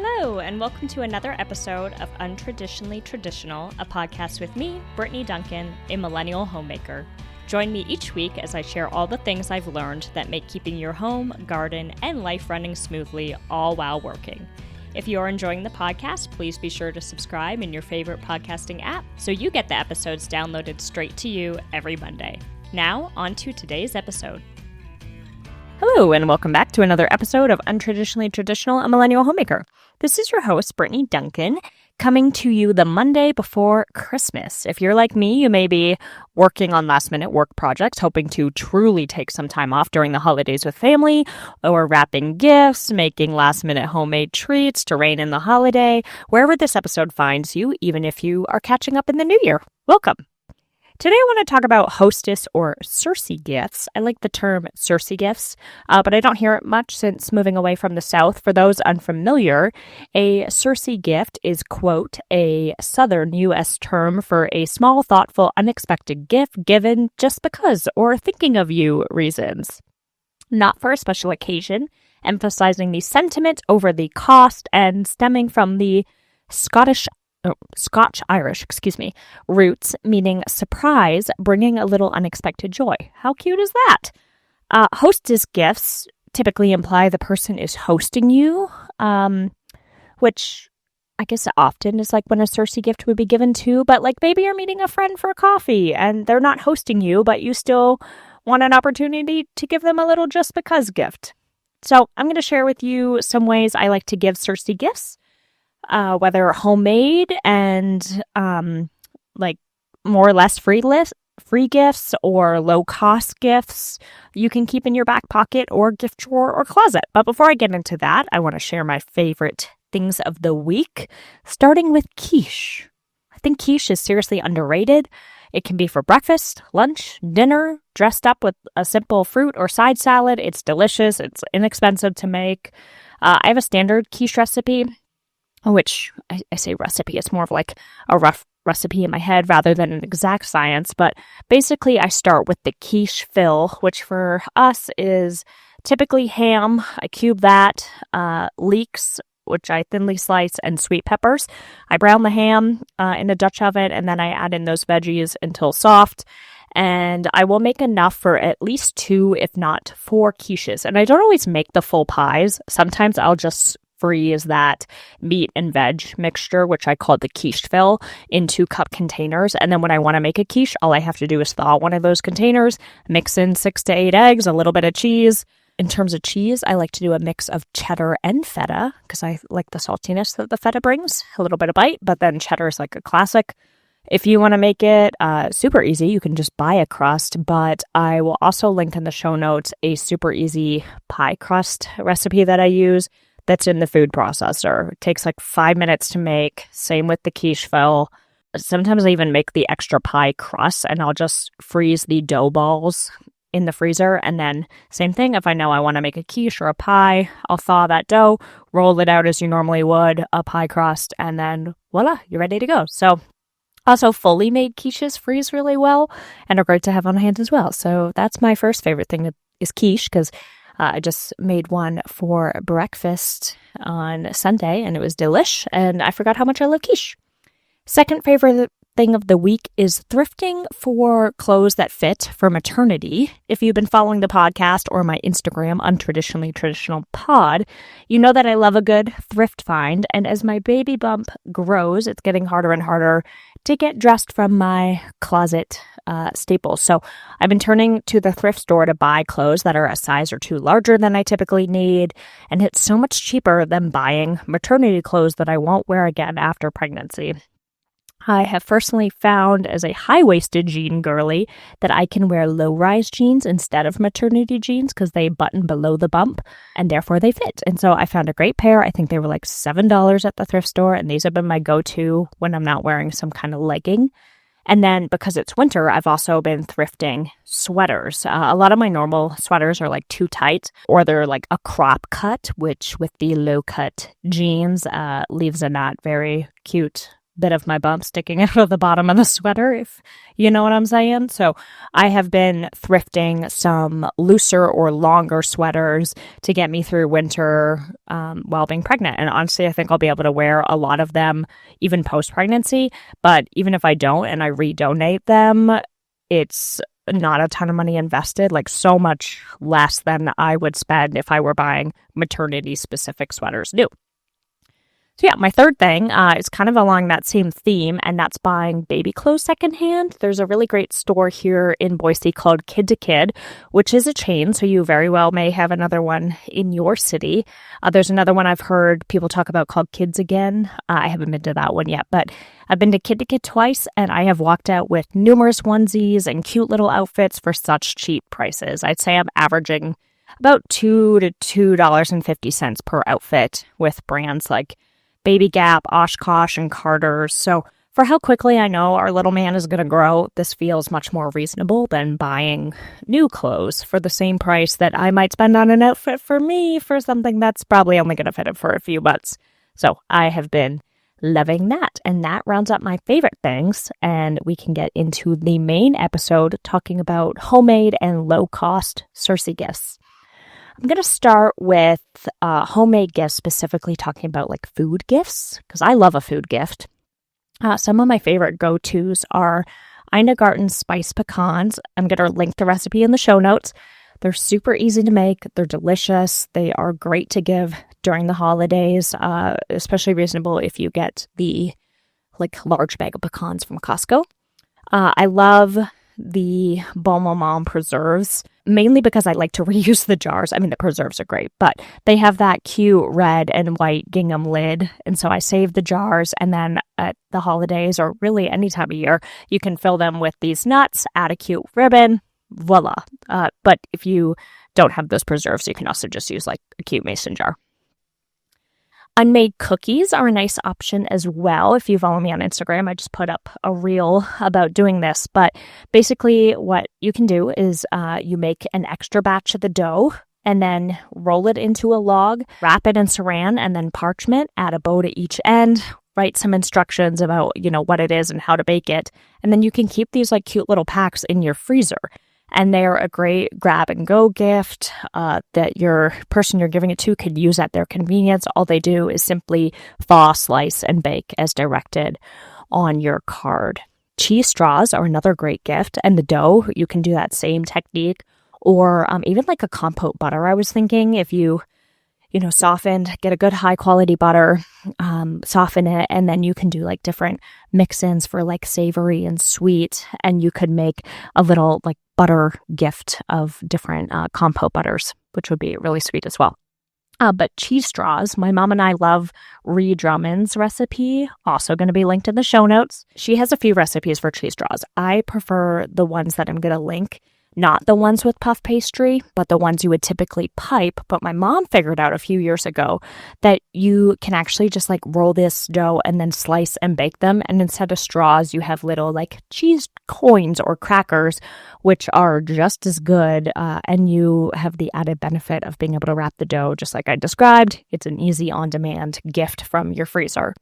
Hello, and welcome to another episode of Untraditionally Traditional, a podcast with me, Brittany Duncan, a millennial homemaker. Join me each week as I share all the things I've learned that make keeping your home, garden, and life running smoothly, all while working. If you are enjoying the podcast, please be sure to subscribe in your favorite podcasting app so you get the episodes downloaded straight to you every Monday. Now, on to today's episode. Hello, and welcome back to another episode of Untraditionally Traditional, a millennial homemaker. This is your host, Brittany Duncan, coming to you the Monday before Christmas. If you're like me, you may be working on last-minute work projects, hoping to truly take some time off during the holidays with family, or wrapping gifts, making last-minute homemade treats to rein in the holiday. Wherever this episode finds you, even if you are catching up in the new year, welcome. Today I want to talk about Hostess or Surcee gifts. I like the term Surcee gifts, but I don't hear it much since moving away from the South. For those unfamiliar, a Surcee gift is, quote, a Southern U.S. term for a small, thoughtful, unexpected gift given just because or thinking of you reasons. Not for a special occasion, emphasizing the sentiment over the cost and stemming from the Scotch-Irish, roots, meaning surprise, bringing a little unexpected joy. How cute is that? Hostess gifts typically imply the person is hosting you, which I guess often is like when a Surcee gift would be given to, but like maybe you're meeting a friend for coffee and they're not hosting you, but you still want an opportunity to give them a little just because gift. So I'm going to share with you some ways I like to give Surcee gifts. Whether homemade and like more or less free gifts or low-cost gifts you can keep in your back pocket or gift drawer or closet. But before I get into that, I want to share my favorite things of the week, starting with quiche. I think quiche is seriously underrated. It can be for breakfast, lunch, dinner, dressed up with a simple fruit or side salad. It's delicious. It's inexpensive to make. I have a standard quiche recipe, which I say recipe, it's more of like a rough recipe in my head rather than an exact science. But basically, I start with the quiche fill, which for us is typically ham. I cube that, leeks, which I thinly slice, and sweet peppers. I brown the ham in a Dutch oven, and then I add in those veggies until soft. And I will make enough for at least 2, if not 4 quiches. And I don't always make the full pies. Sometimes I'll just freeze that meat and veg mixture, which I call the quiche fill, in 2-cup containers. And then when I want to make a quiche, all I have to do is thaw one of those containers, mix in 6 to 8 eggs, a little bit of cheese. In terms of cheese, I like to do a mix of cheddar and feta because I like the saltiness that the feta brings, a little bit of bite, but then cheddar is like a classic. If you want to make it super easy, you can just buy a crust, but I will also link in the show notes a super easy pie crust recipe that I use that's in the food processor. It takes like 5 minutes to make. Same with the quiche fill. Sometimes I even make the extra pie crust and I'll just freeze the dough balls in the freezer. And then same thing, if I know I want to make a quiche or a pie, I'll thaw that dough, roll it out as you normally would, a pie crust, and then voila, you're ready to go. So also fully made quiches freeze really well and are great to have on hand as well. So that's my first favorite thing is quiche because I just made one for breakfast on Sunday, and it was delish, and I forgot how much I love quiche. Second favorite thing of the week is thrifting for clothes that fit for maternity. If you've been following the podcast or my Instagram, Untraditionally Traditional Pod, you know that I love a good thrift find, and as my baby bump grows, it's getting harder and harder to get dressed from my closet staples. So I've been turning to the thrift store to buy clothes that are a size or 2 larger than I typically need, and it's so much cheaper than buying maternity clothes that I won't wear again after pregnancy. I have personally found as a high-waisted jean girly that I can wear low-rise jeans instead of maternity jeans because they button below the bump and therefore they fit. And so I found a great pair. I think they were like $7 at the thrift store, and these have been my go-to when I'm not wearing some kind of legging. And then because it's winter, I've also been thrifting sweaters. A lot of my normal sweaters are like too tight, or they're like a crop cut, which with the low cut jeans leaves a not very cute bit of my bump sticking out of the bottom of the sweater, if you know what I'm saying. So I have been thrifting some looser or longer sweaters to get me through winter while being pregnant. And honestly, I think I'll be able to wear a lot of them even post-pregnancy. But even if I don't and I redonate them, it's not a ton of money invested, like so much less than I would spend if I were buying maternity-specific sweaters new. So yeah, my third thing is kind of along that same theme, and that's buying baby clothes secondhand. There's a really great store here in Boise called Kid to Kid, which is a chain, so you very well may have another one in your city. There's another one I've heard people talk about called Kids Again. I haven't been to that one yet, but I've been to Kid twice, and I have walked out with numerous onesies and cute little outfits for such cheap prices. I'd say I'm averaging about $2 to $2.50 per outfit with brands like Baby Gap, Oshkosh, and Carter's. So for how quickly I know our little man is going to grow, this feels much more reasonable than buying new clothes for the same price that I might spend on an outfit for me for something that's probably only going to fit him for a few months. So I have been loving that. And that rounds up my favorite things. And we can get into the main episode talking about homemade and low-cost Surcee gifts. I'm going to start with homemade gifts, specifically talking about like food gifts, because I love a food gift. Some of my favorite go-tos are Ina Garten's Spice Pecans. I'm going to link the recipe in the show notes. They're super easy to make. They're delicious. They are great to give during the holidays, especially reasonable if you get the like large bag of pecans from Costco. I love the Bon Moment preserves, mainly because I like to reuse the jars. I mean, the preserves are great, but they have that cute red and white gingham lid. And so I save the jars, and then at the holidays or really any time of year, you can fill them with these nuts, add a cute ribbon, voila. But if you don't have those preserves, you can also just use like a cute mason jar. Unmade cookies are a nice option as well. If you follow me on Instagram, I just put up a reel about doing this. But basically what you can do is you make an extra batch of the dough and then roll it into a log, wrap it in saran and then parchment, add a bow to each end, write some instructions about, what it is and how to bake it. And then you can keep these like cute little packs in your freezer. And they're a great grab-and-go gift that your person you're giving it to could use at their convenience. All they do is simply thaw, slice, and bake as directed on your card. Cheese straws are another great gift. And the dough, you can do that same technique. Or even like a compote butter, I was thinking, if you softened, get a good high-quality butter, soften it, and then you can do like different mix-ins for like savory and sweet, and you could make a little like butter gift of different compote butters, which would be really sweet as well. But cheese straws, my mom and I love Ree Drummond's recipe, also going to be linked in the show notes. She has a few recipes for cheese straws. I prefer the ones that I'm going to link. Not the ones with puff pastry, but the ones you would typically pipe. But my mom figured out a few years ago that you can actually just like roll this dough and then slice and bake them. And instead of straws, you have little like cheese coins or crackers, which are just as good. And you have the added benefit of being able to wrap the dough just like I described. It's an easy on-demand gift from your freezer.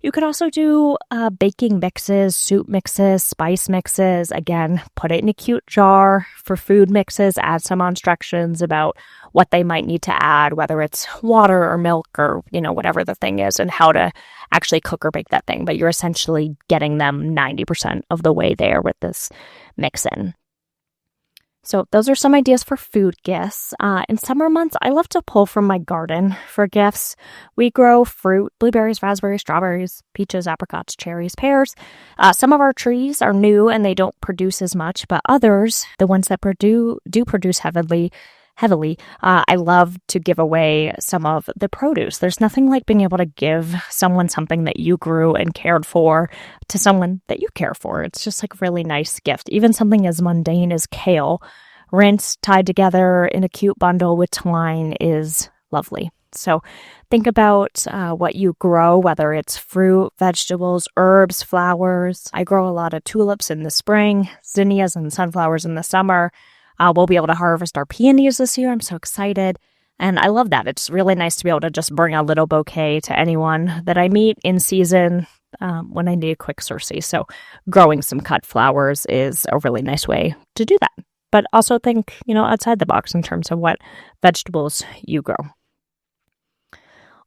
You could also do baking mixes, soup mixes, spice mixes. Again, put it in a cute jar. For food mixes, add some instructions about what they might need to add, whether it's water or milk or, whatever the thing is, and how to actually cook or bake that thing. But you're essentially getting them 90% of the way there with this mix-in. So those are some ideas for food gifts. In summer months, I love to pull from my garden for gifts. We grow fruit, blueberries, raspberries, strawberries, peaches, apricots, cherries, pears. Some of our trees are new and they don't produce as much, but others, the ones that do produce heavily, I love to give away some of the produce. There's nothing like being able to give someone something that you grew and cared for to someone that you care for. It's just like a really nice gift. Even something as mundane as kale, rinsed, tied together in a cute bundle with twine is lovely. So think about what you grow, whether it's fruit, vegetables, herbs, flowers. I grow a lot of tulips in the spring, zinnias and sunflowers in the summer. We'll be able to harvest our peonies this year. I'm so excited. And I love that. It's really nice to be able to just bring a little bouquet to anyone that I meet in season when I need a quick Surcee. So growing some cut flowers is a really nice way to do that. But also think, outside the box in terms of what vegetables you grow.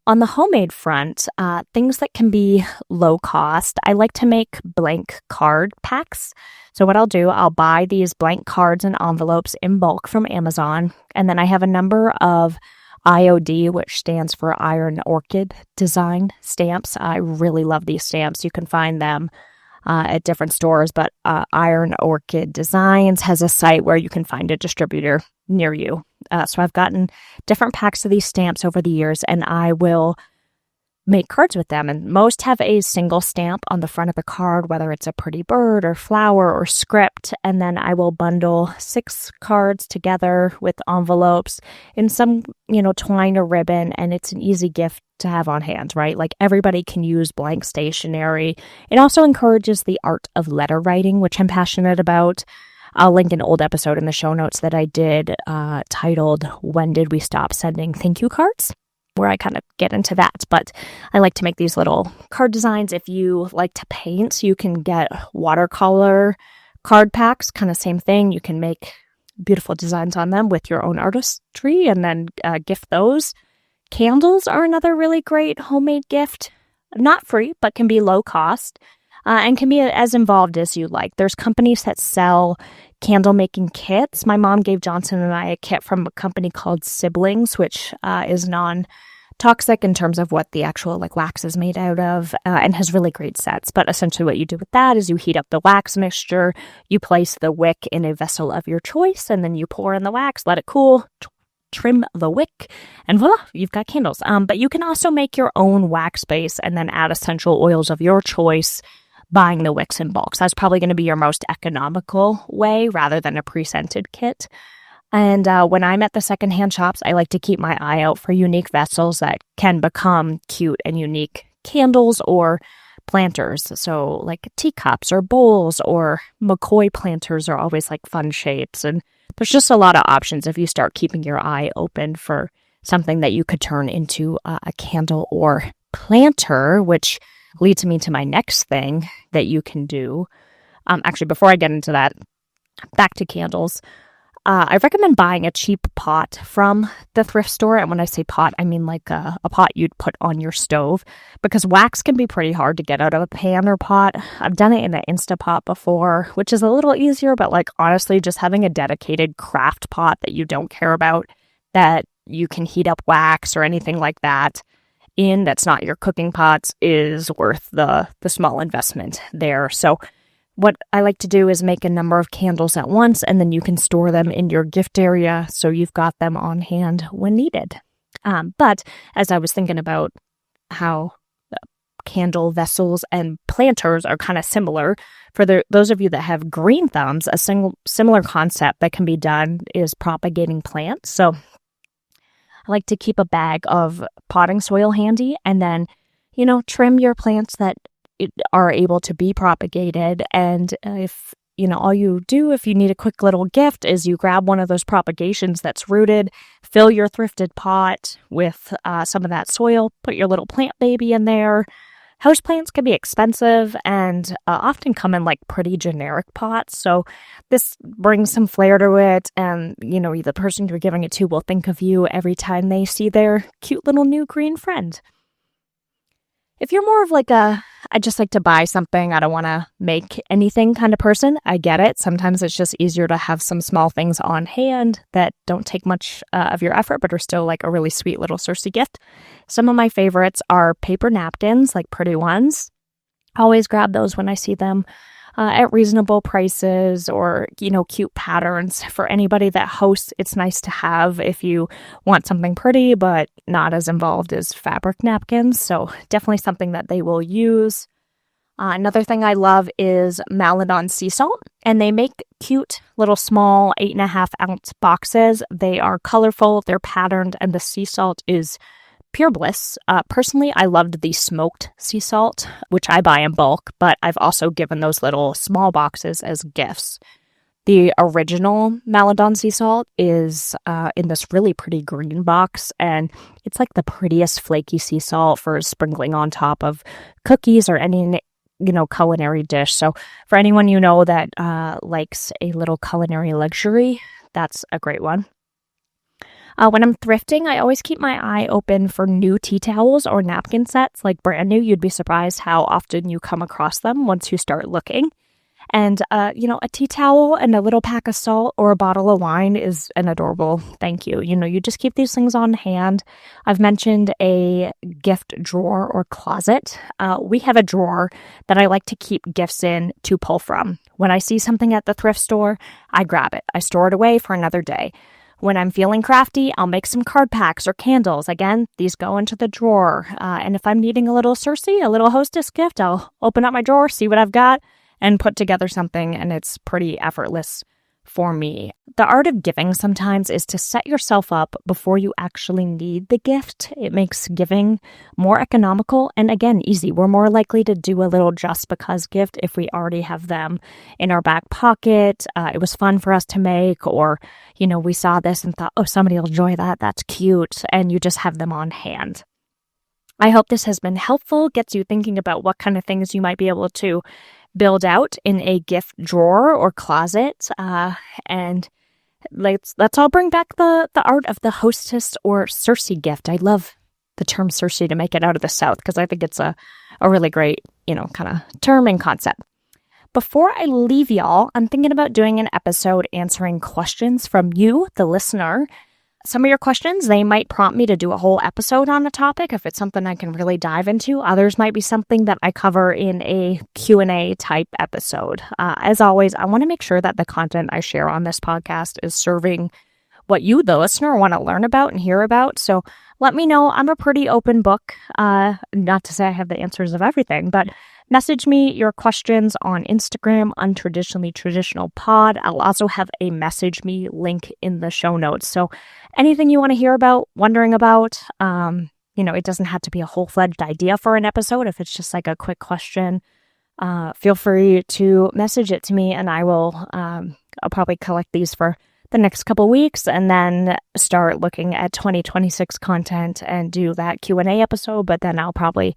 On the homemade front, things that can be low cost, I like to make blank card packs. So what I'll do, I'll buy these blank cards and envelopes in bulk from Amazon, and then I have a number of IOD, which stands for Iron Orchid Design stamps. I really love these stamps. You can find them at different stores, but Iron Orchid Designs has a site where you can find a distributor near you. So I've gotten different packs of these stamps over the years, and I will make cards with them. And most have a single stamp on the front of the card, whether it's a pretty bird or flower or script. And then I will bundle 6 cards together with envelopes in some, twine or ribbon. And it's an easy gift to have on hand, right? Like everybody can use blank stationery. It also encourages the art of letter writing, which I'm passionate about. I'll link an old episode in the show notes that I did titled, "When Did We Stop Sending Thank You Cards?" where I kind of get into that. But I like to make these little card designs. If you like to paint, you can get watercolor card packs, kind of same thing. You can make beautiful designs on them with your own artistry and then gift those. Candles are another really great homemade gift. Not free, but can be low cost. And can be as involved as you like. There's companies that sell candle making kits. My mom gave Johnson and I a kit from a company called Siblings, which is non-toxic in terms of what the actual wax is made out of, and has really great sets. But essentially what you do with that is you heat up the wax mixture, you place the wick in a vessel of your choice, and then you pour in the wax, let it cool, trim the wick, and voila, you've got candles. But you can also make your own wax base and then add essential oils of your choice, buying the wicks in bulk. So that's probably going to be your most economical way rather than a pre-scented kit. And when I'm at the secondhand shops, I like to keep my eye out for unique vessels that can become cute and unique candles or planters. So like teacups or bowls or McCoy planters are always fun shapes. And there's just a lot of options if you start keeping your eye open for something that you could turn into a candle or planter, which leads me to my next thing that you can do. Actually, before I get into that, back to candles. I recommend buying a cheap pot from the thrift store. And when I say pot, I mean a pot you'd put on your stove, because wax can be pretty hard to get out of a pan or pot. I've done it in an Instapot before, which is a little easier, but honestly, just having a dedicated craft pot that you don't care about, that you can heat up wax or anything like that in, that's not your cooking pots, is worth the small investment there. So what I like to do is make a number of candles at once, and then you can store them in your gift area so you've got them on hand when needed. But as I was thinking about how candle vessels and planters are kind of similar, for those of you that have green thumbs, a similar concept that can be done is propagating plants. So I like to keep a bag of potting soil handy, and then, trim your plants that are able to be propagated. And if, all you do, if you need a quick little gift, is you grab one of those propagations that's rooted, fill your thrifted pot with some of that soil, put your little plant baby in there. Houseplants can be expensive and often come in pretty generic pots. So this brings some flair to it. And, the person you're giving it to will think of you every time they see their cute little new green friend. If you're more of I just like to buy something, I don't want to make anything kind of person, I get it. Sometimes it's just easier to have some small things on hand that don't take much of your effort, but are still a really sweet little Surcee gift. Some of my favorites are paper napkins, pretty ones. Always grab those when I see them at reasonable prices, or, cute patterns. For anybody that hosts, it's nice to have if you want something pretty, but not as involved as fabric napkins. So definitely something that they will use. Another thing I love is Maladon sea salt, and they make cute little small 8.5-ounce boxes. They are colorful, they're patterned, and the sea salt is pure bliss. Personally, I loved the smoked sea salt, which I buy in bulk, but I've also given those little small boxes as gifts. The original Maladon sea salt is in this really pretty green box, and it's like the prettiest flaky sea salt for sprinkling on top of cookies or any, culinary dish. So for anyone that likes a little culinary luxury, that's a great one. When I'm thrifting, I always keep my eye open for new tea towels or napkin sets, like brand new. You'd be surprised how often you come across them once you start looking. And, a tea towel and a little pack of salt or a bottle of wine is an adorable thank you. You just keep these things on hand. I've mentioned a gift drawer or closet. We have a drawer that I like to keep gifts in to pull from. When I see something at the thrift store, I grab it. I store it away for another day. When I'm feeling crafty, I'll make some card packs or candles. Again, these go into the drawer. And if I'm needing a little Surcee, a little Hostess gift, I'll open up my drawer, see what I've got, and put together something, and it's pretty effortless for me. The art of giving sometimes is to set yourself up before you actually need the gift. It makes giving more economical and, again, easy. We're more likely to do a little just because gift if we already have them in our back pocket. It was fun for us to make, or, we saw this and thought, oh, somebody will enjoy that. That's cute. And you just have them on hand. I hope this has been helpful, gets you thinking about what kind of things you might be able to build out in a gift drawer or closet, and let's all bring back the art of the Hostess or Surcee gift. I love the term Surcee to make it out of the South because I think it's a really great, kind of term and concept. Before I leave y'all, I'm thinking about doing an episode answering questions from you, the listener. Some of your questions, they might prompt me to do a whole episode on a topic if it's something I can really dive into. Others might be something that I cover in a Q&A type episode. As always, I want to make sure that the content I share on this podcast is serving what you, the listener, want to learn about and hear about. So let me know. I'm a pretty open book. Not to say I have the answers of everything, but message me your questions on Instagram, Untraditionally Traditional Pod. I'll also have a message me link in the show notes. So anything you want to hear about, wondering about, it doesn't have to be a full-fledged idea for an episode. If it's just like a quick question, feel free to message it to me, and I'll probably collect these for the next couple weeks and then start looking at 2026 content and do that Q&A episode. But then I'll probably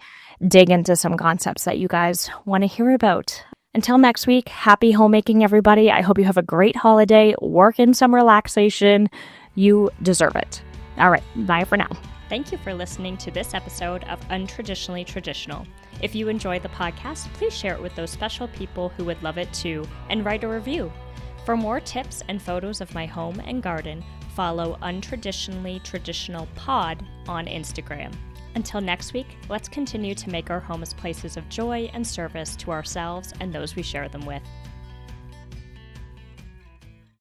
dig into some concepts that you guys want to hear about. Until next week, happy homemaking, everybody. I hope you have a great holiday. Work in some relaxation. You deserve it. All right, bye for now. Thank you for listening to this episode of Untraditionally Traditional. If you enjoyed the podcast, please share it with those special people who would love it too, and write a review. For more tips and photos of my home and garden, follow Untraditionally Traditional Pod on Instagram. Until next week, let's continue to make our homes places of joy and service to ourselves and those we share them with.